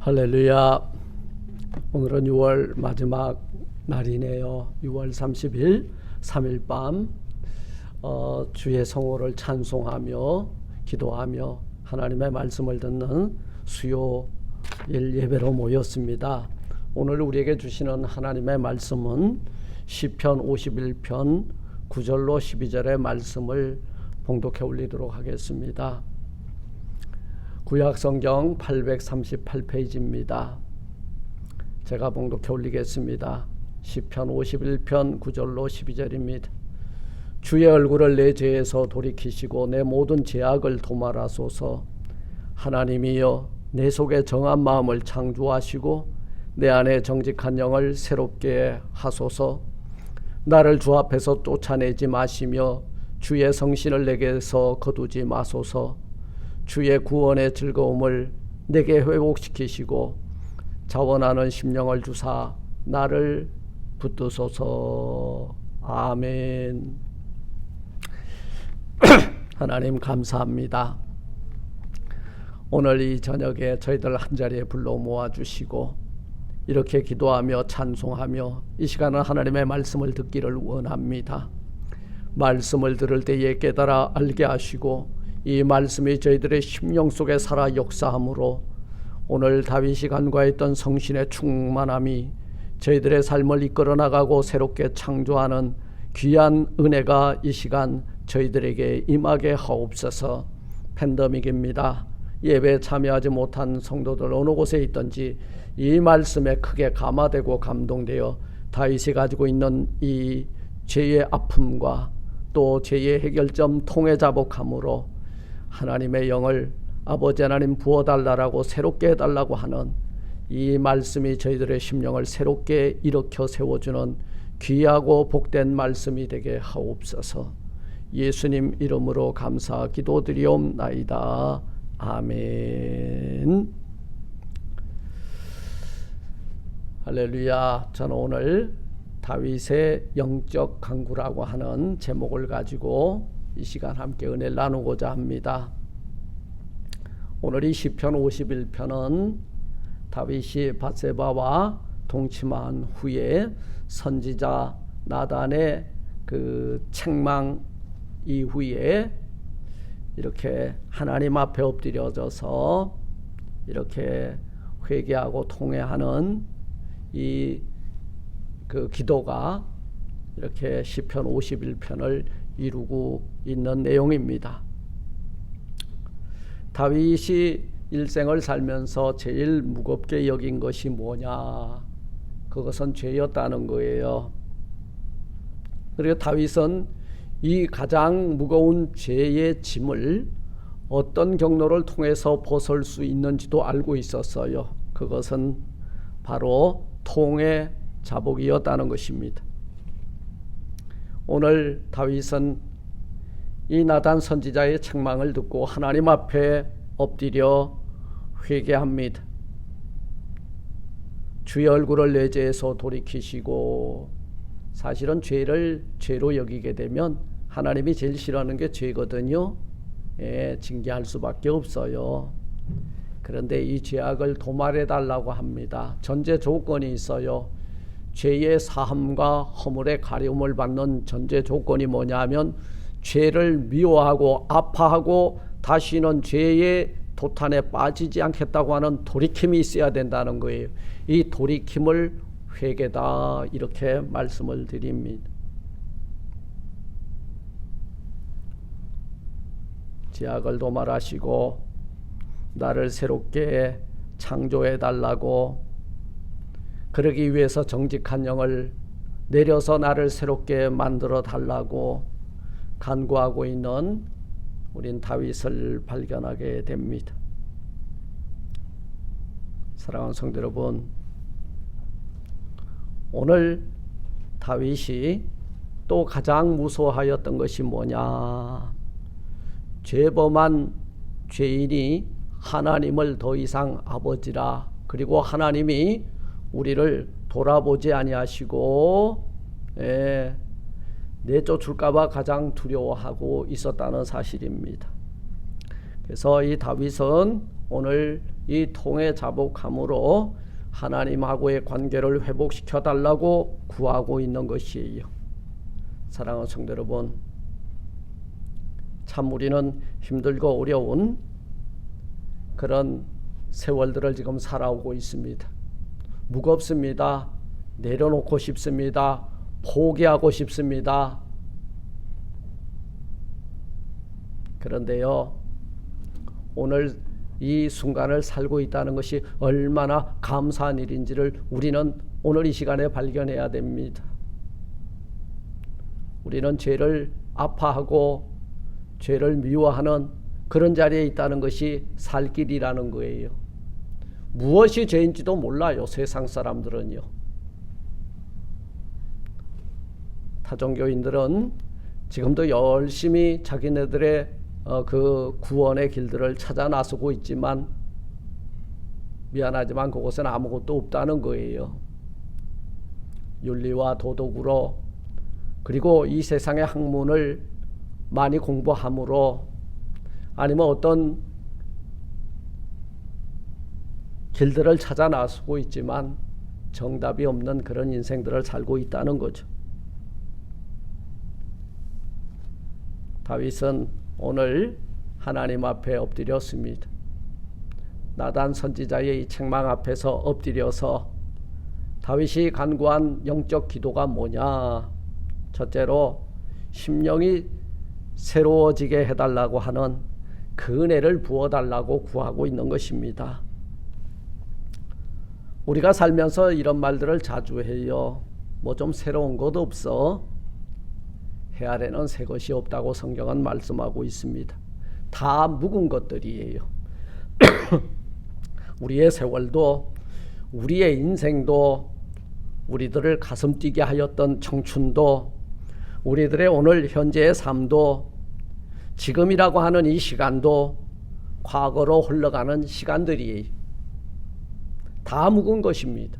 할렐루야. 오늘은 6월 마지막 날이네요. 6월 30일 3일 밤 주의 성호를 찬송하며 기도하며 하나님의 말씀을 듣는 수요일 예배로 모였습니다. 오늘 우리에게 주시는 하나님의 말씀은 시편 51편 9절로 12절의 말씀을 봉독해 올리도록 하겠습니다. 구약성경 838페이지입니다. 제가 봉독해 올리겠습니다. 시편 51편 9절로 12절입니다. 주의 얼굴을 내 죄에서 돌이키시고 내 모든 죄악을 도말하소서. 하나님이여, 내 속에 정한 마음을 창조하시고 내 안에 정직한 영을 새롭게 하소서. 나를 주 앞에서 쫓아내지 마시며 주의 성신을 내게서 거두지 마소서. 주의 구원의 즐거움을 내게 회복시키시고 자원하는 심령을 주사 나를 붙드소서. 아멘. 하나님 감사합니다. 오늘 이 저녁에 저희들 한자리에 불러 모아주시고 이렇게 기도하며 찬송하며 이 시간은 하나님의 말씀을 듣기를 원합니다. 말씀을 들을 때에 깨달아 알게 하시고 이 말씀이 저희들의 심령 속에 살아 역사함으로 오늘 다윗이 간구했던 성신의 충만함이 저희들의 삶을 이끌어 나가고 새롭게 창조하는 귀한 은혜가 이 시간 저희들에게 임하게 하옵소서. 팬데믹입니다. 예배에 참여하지 못한 성도들 어느 곳에 있든지 이 말씀에 크게 감화되고 감동되어 다윗이 가지고 있는 이 죄의 아픔과 또 죄의 해결점 통해 자복함으로 하나님의 영을 아버지 하나님 부어달라고 새롭게 해달라고 하는 이 말씀이 저희들의 심령을 새롭게 일으켜 세워주는 귀하고 복된 말씀이 되게 하옵소서. 예수님 이름으로 감사 기도드리옵나이다. 아멘. 할렐루야. 저는 오늘 다윗의 영적 강구라고 하는 제목을 가지고 이 시간 함께 은혜를 나누고자 합니다. 오늘 이 시편 51편은 다윗이 밧세바와 동침한 후에 선지자 나단의 그 책망 이후에 이렇게 하나님 앞에 엎드려져서 이렇게 회개하고 통회하는 이 그 기도가 이렇게 시편 51편을 이루고 있는 내용입니다. 다윗이 일생을 살면서 제일 무겁게 여긴 것이 뭐냐? 그것은 죄였다는 거예요. 그리고 다윗은 이 가장 무거운 죄의 짐을 어떤 경로를 통해서 벗을 수 있는지도 알고 있었어요. 그것은 바로 통의 자복이었다는 것입니다. 오늘 다윗은 이 나단 선지자의 책망을 듣고 하나님 앞에 엎드려 회개합니다. 주의 얼굴을 내 죄에서 돌이키시고, 사실은 죄를 죄로 여기게 되면 하나님이 제일 싫어하는 게 죄거든요. 징계할 수밖에 없어요. 그런데 이 죄악을 도말해 달라고 합니다. 전제 조건이 있어요. 죄의 사함과 허물의 가려움을 받는 전제 조건이 뭐냐면 죄를 미워하고 아파하고 다시는 죄의 도탄에 빠지지 않겠다고 하는 돌이킴이 있어야 된다는 거예요. 이 돌이킴을 회개다, 이렇게 말씀을 드립니다. 죄악을 도말하시고 나를 새롭게 창조해 달라고, 그러기 위해서 정직한 영을 내려서 나를 새롭게 만들어 달라고 간구하고 있는 우린 다윗을 발견하게 됩니다. 사랑하는 성도 여러분, 오늘 다윗이 또 가장 무서워하였던 것이 뭐냐? 죄범한 죄인이 하나님을 더 이상 아버지라, 그리고 하나님이 우리를 돌아보지 아니하시고 내쫓을까봐 가장 두려워하고 있었다는 사실입니다. 그래서 이 다윗은 오늘 이 통해 자복함으로 하나님하고의 관계를 회복시켜 달라고 구하고 있는 것이에요. 사랑하는 성도 여러분, 참 우리는 힘들고 어려운 그런 세월들을 지금 살아오고 있습니다. 무겁습니다. 내려놓고 싶습니다. 포기하고 싶습니다. 그런데요, 오늘 이 순간을 살고 있다는 것이 얼마나 감사한 일인지를 우리는 오늘 이 시간에 발견해야 됩니다. 우리는 죄를 아파하고 죄를 미워하는 그런 자리에 있다는 것이 살 길이라는 거예요. 무엇이 죄인지도 몰라요, 세상 사람들은요. 타종교인들은 지금도 열심히 자기네들의 그 구원의 길들을 찾아 나서고 있지만 미안하지만 그곳에는 아무것도 없다는 거예요. 윤리와 도덕으로 그리고 이 세상의 학문을 많이 공부함으로 아니면 어떤 길들을 찾아 나서고 있지만 정답이 없는 그런 인생들을 살고 있다는 거죠. 다윗은 오늘 하나님 앞에 엎드렸습니다. 나단 선지자의 이 책망 앞에서 엎드려서 다윗이 간구한 영적 기도가 뭐냐? 첫째로 심령이 새로워지게 해달라고 하는 그 은혜를 부어달라고 구하고 있는 것입니다. 우리가 살면서 이런 말들을 자주 해요. 뭐 좀 새로운 것 없어? 해 아래는 새 것이 없다고 성경은 말씀하고 있습니다. 다 묵은 것들이에요. 우리의 세월도 우리의 인생도 우리들을 가슴 뛰게 하였던 청춘도 우리들의 오늘 현재의 삶도 지금이라고 하는 이 시간도 과거로 흘러가는 시간들이에요. 다 묵은 것입니다.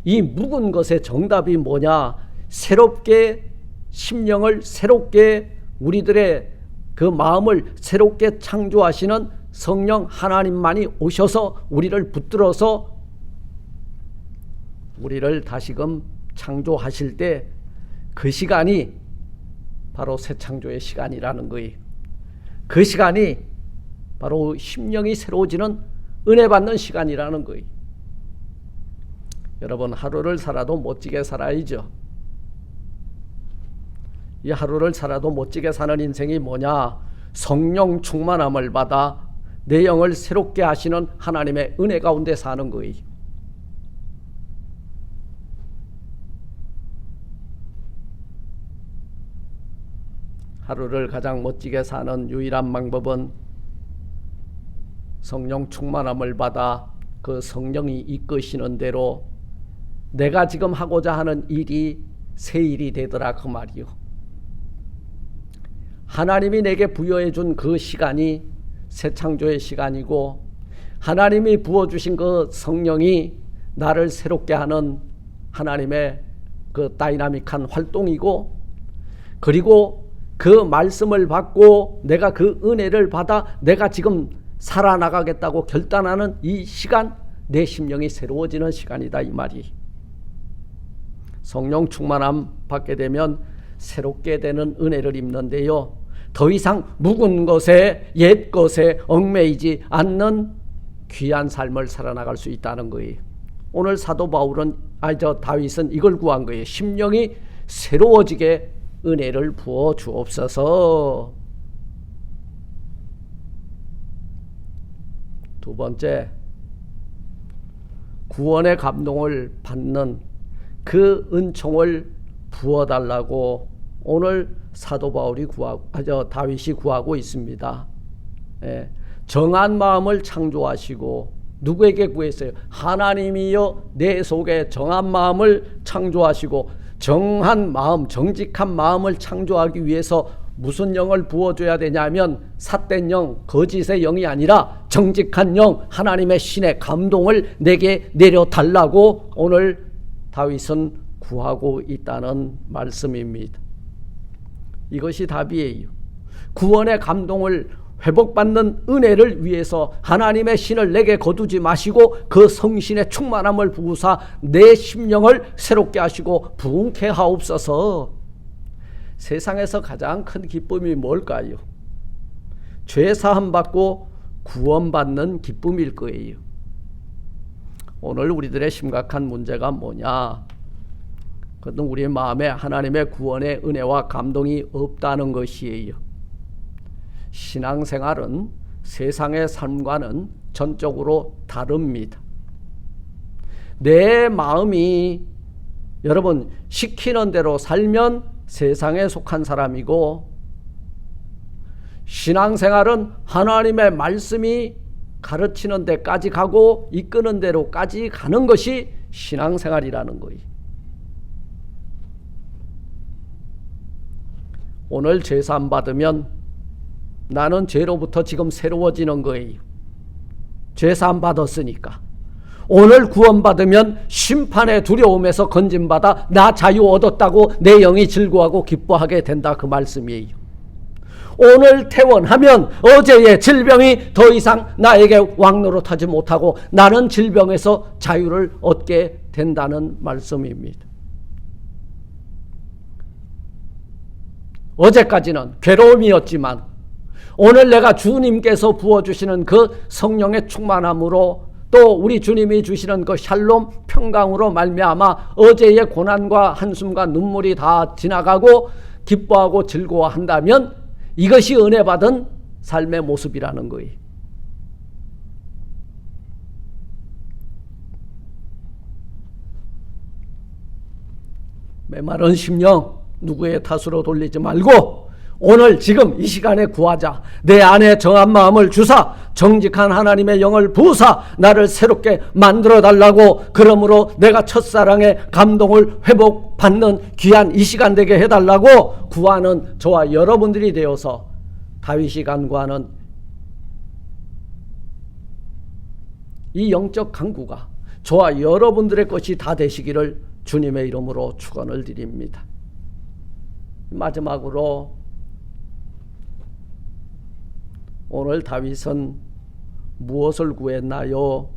이 묵은 것의 정답이 뭐냐? 새롭게 심령을 새롭게 우리들의 그 마음을 새롭게 창조하시는 성령 하나님만이 오셔서 우리를 붙들어서 우리를 다시금 창조하실 때 그 시간이 바로 새 창조의 시간이라는 거예요. 그 시간이 바로 심령이 새로워지는 은혜 받는 시간이라는 거예요. 여러분, 하루를 살아도 멋지게 살아야죠. 이 하루를 살아도 멋지게 사는 인생이 뭐냐? 성령 충만함을 받아 내 영을 새롭게 하시는 하나님의 은혜 가운데 사는 거예요. 하루를 가장 멋지게 사는 유일한 방법은 성령 충만함을 받아 그 성령이 이끄시는 대로 내가 지금 하고자 하는 일이 새 일이 되더라 그 말이요. 하나님이 내게 부여해 준 그 시간이 새 창조의 시간이고 하나님이 부어주신 그 성령이 나를 새롭게 하는 하나님의 그 다이나믹한 활동이고 그리고 그 말씀을 받고 내가 그 은혜를 받아 내가 지금 살아나가겠다고 결단하는 이 시간, 내 심령이 새로워지는 시간이다 이 말이. 성령 충만함 받게 되면 새롭게 되는 은혜를 입는데요, 더 이상 묵은 것에 옛 것에 얽매이지 않는 귀한 삶을 살아나갈 수 있다는 거예요. 오늘 사도 바울은 다윗은 이걸 구한 거예요. 심령이 새로워지게 은혜를 부어 주옵소서. 두 번째, 구원의 감동을 받는 그 은총을 부어달라고 오늘 사도 바울이 다윗이 구하고 있습니다. 예, 정한 마음을 창조하시고 누구에게 구했어요? 하나님이여 내 속에 정한 마음을 창조하시고 정한 마음, 정직한 마음을 창조하기 위해서 무슨 영을 부어줘야 되냐면 삿된 영, 거짓의 영이 아니라 정직한 영, 하나님의 신의 감동을 내게 내려달라고 오늘 다윗은 구하고 있다는 말씀입니다. 이것이 답이에요. 구원의 감동을 회복받는 은혜를 위해서 하나님의 신을 내게 거두지 마시고 그 성신의 충만함을 부으사 내 심령을 새롭게 하시고 부흥케 하옵소서. 세상에서 가장 큰 기쁨이 뭘까요? 죄 사함 받고 구원받는 기쁨일 거예요. 오늘 우리들의 심각한 문제가 뭐냐? 그것은 우리의 마음에 하나님의 구원의 은혜와 감동이 없다는 것이에요. 신앙생활은 세상의 삶과는 전적으로 다릅니다. 내 마음이 여러분 시키는 대로 살면 세상에 속한 사람이고, 신앙생활은 하나님의 말씀이 가르치는 데까지 가고 이끄는 대로까지 가는 것이 신앙생활이라는 거예요. 오늘 죄사함 받으면 나는 죄로부터 지금 새로워지는 거예요. 죄사함 받았으니까. 오늘 구원받으면 심판의 두려움에서 건진받아 나 자유 얻었다고 내 영이 즐거워하고 기뻐하게 된다, 그 말씀이에요. 오늘 퇴원하면 어제의 질병이 더 이상 나에게 왕노릇하지 못하고 나는 질병에서 자유를 얻게 된다는 말씀입니다. 어제까지는 괴로움이었지만 오늘 내가 주님께서 부어주시는 그 성령의 충만함으로 또 우리 주님이 주시는 그 샬롬 평강으로 말미암아 어제의 고난과 한숨과 눈물이 다 지나가고 기뻐하고 즐거워한다면 이것이 은혜 받은 삶의 모습이라는 거예요. 메마른 심령 누구의 탓으로 돌리지 말고 오늘 지금 이 시간에 구하자. 내 안에 정한 마음을 주사 정직한 하나님의 영을 부으사 나를 새롭게 만들어 달라고, 그러므로 내가 첫사랑의 감동을 회복받는 귀한 이 시간 되게 해달라고 구하는 저와 여러분들이 되어서 다윗이 간구하는 이 영적 간구가 저와 여러분들의 것이 다 되시기를 주님의 이름으로 축원을 드립니다. 마지막으로 오늘 다윗은 무엇을 구했나요?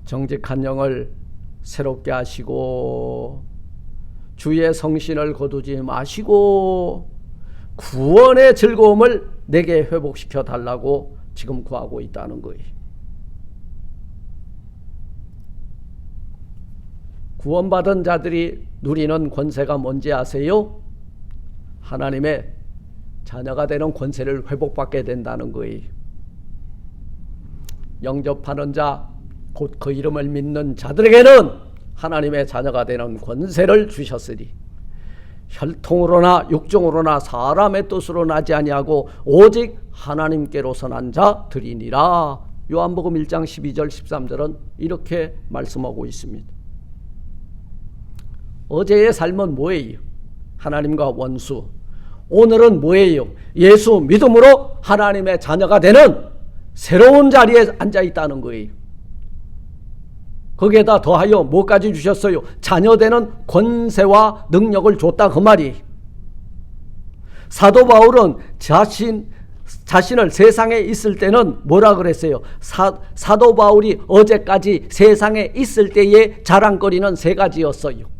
정직한 영을 새롭게 하시고 주의 성신을 거두지 마시고 구원의 즐거움을 내게 회복시켜 달라고 지금 구하고 있다는 거예요. 구원받은 자들이 누리는 권세가 뭔지 아세요? 하나님의 자녀가 되는 권세를 회복받게 된다는 거예요. 영접하는 자, 곧 그 이름을 믿는 자들에게는 하나님의 자녀가 되는 권세를 주셨으니 혈통으로나 육종으로나 사람의 뜻으로 나지 아니하고 오직 하나님께로서 난 자들이니라. 요한복음 1장 12절 13절은 이렇게 말씀하고 있습니다. 어제의 삶은 뭐예요? 하나님과 원수. 오늘은 뭐예요? 예수 믿음으로 하나님의 자녀가 되는 새로운 자리에 앉아 있다는 거예요. 거기에다 더하여 뭐까지 주셨어요? 자녀 되는 권세와 능력을 줬다, 그 말이. 사도 바울은 자신을 세상에 있을 때는 뭐라 그랬어요? 사도 바울이 어제까지 세상에 있을 때의 자랑거리는 세 가지였어요.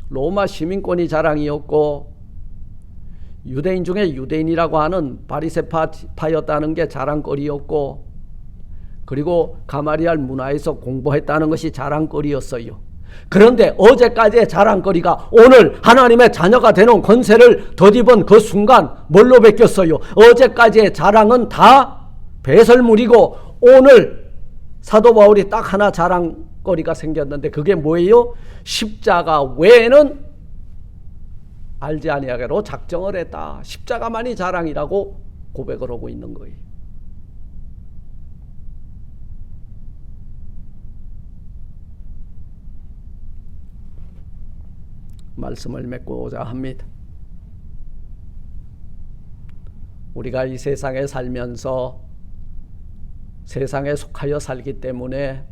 로마 시민권이 자랑이었고, 유대인 중에 유대인이라고 하는 바리새파였다는 게 자랑거리였고, 그리고 가마리알 문화에서 공부했다는 것이 자랑거리였어요. 그런데 어제까지의 자랑거리가 오늘 하나님의 자녀가 되는 권세를 덧입은 그 순간 뭘로 바뀌었어요? 어제까지의 자랑은 다 배설물이고 오늘 사도 바울이 딱 하나 자랑거리가 생겼는데 그게 뭐예요? 십자가 외에는 알지 아니하기로 작정을 했다. 십자가만이 자랑이라고 고백을 하고 있는 거예요. 말씀을 맺고자 합니다. 우리가 이 세상에 살면서 세상에 속하여 살기 때문에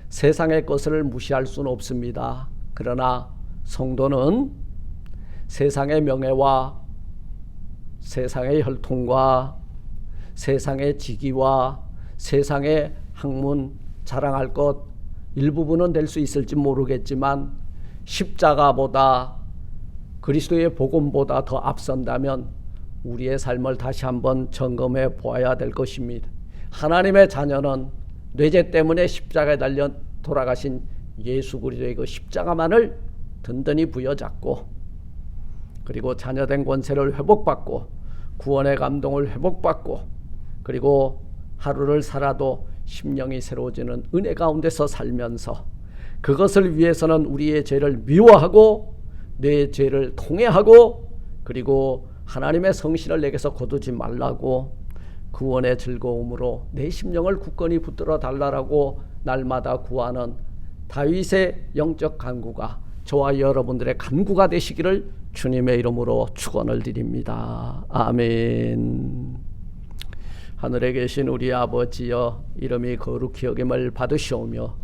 세상의 것을 무시할 수는 없습니다. 그러나 성도는 세상의 명예와 세상의 혈통과 세상의 직위와 세상의 학문 자랑할 것 일부분은 될 수 있을지 모르겠지만 십자가보다 그리스도의 복음보다 더 앞선다면 우리의 삶을 다시 한번 점검해 보아야 될 것입니다. 하나님의 자녀는 뇌제 때문에 십자가에 달려 돌아가신 예수 그리스도의 그 십자가만을 든든히 부여잡고 그리고 자녀된 권세를 회복받고 구원의 감동을 회복받고 그리고 하루를 살아도 심령이 새로워지는 은혜 가운데서 살면서 그것을 위해서는 우리의 죄를 미워하고 내 죄를 통회하고 그리고 하나님의 성신을 내게서 거두지 말라고 구원의 즐거움으로 내 심령을 굳건히 붙들어 달라고 날마다 구하는 다윗의 영적 간구가 저와 여러분들의 간구가 되시기를 주님의 이름으로 축원을 드립니다. 아멘. 하늘에 계신 우리 아버지여, 이름이 거룩히 여김을 받으시오며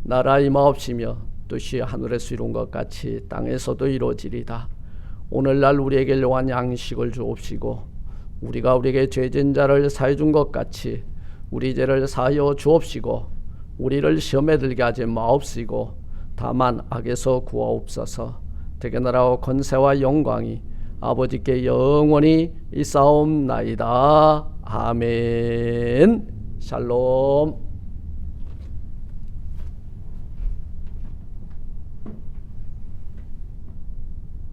나라 임하옵시며 뜻이 하늘에서 이룬 것 같이 땅에서도 이루어지리다. 오늘날 우리에게 일용할 양식을 주옵시고 우리가 우리에게 죄진 자를 사해 준 것 같이 우리 죄를 사하여 주옵시고 우리를 시험에 들게 하지 마옵시고 다만 악에서 구하옵소서. 대개 나라와 권세와 영광이 아버지께 영원히 있사옵나이다. 아멘. 샬롬.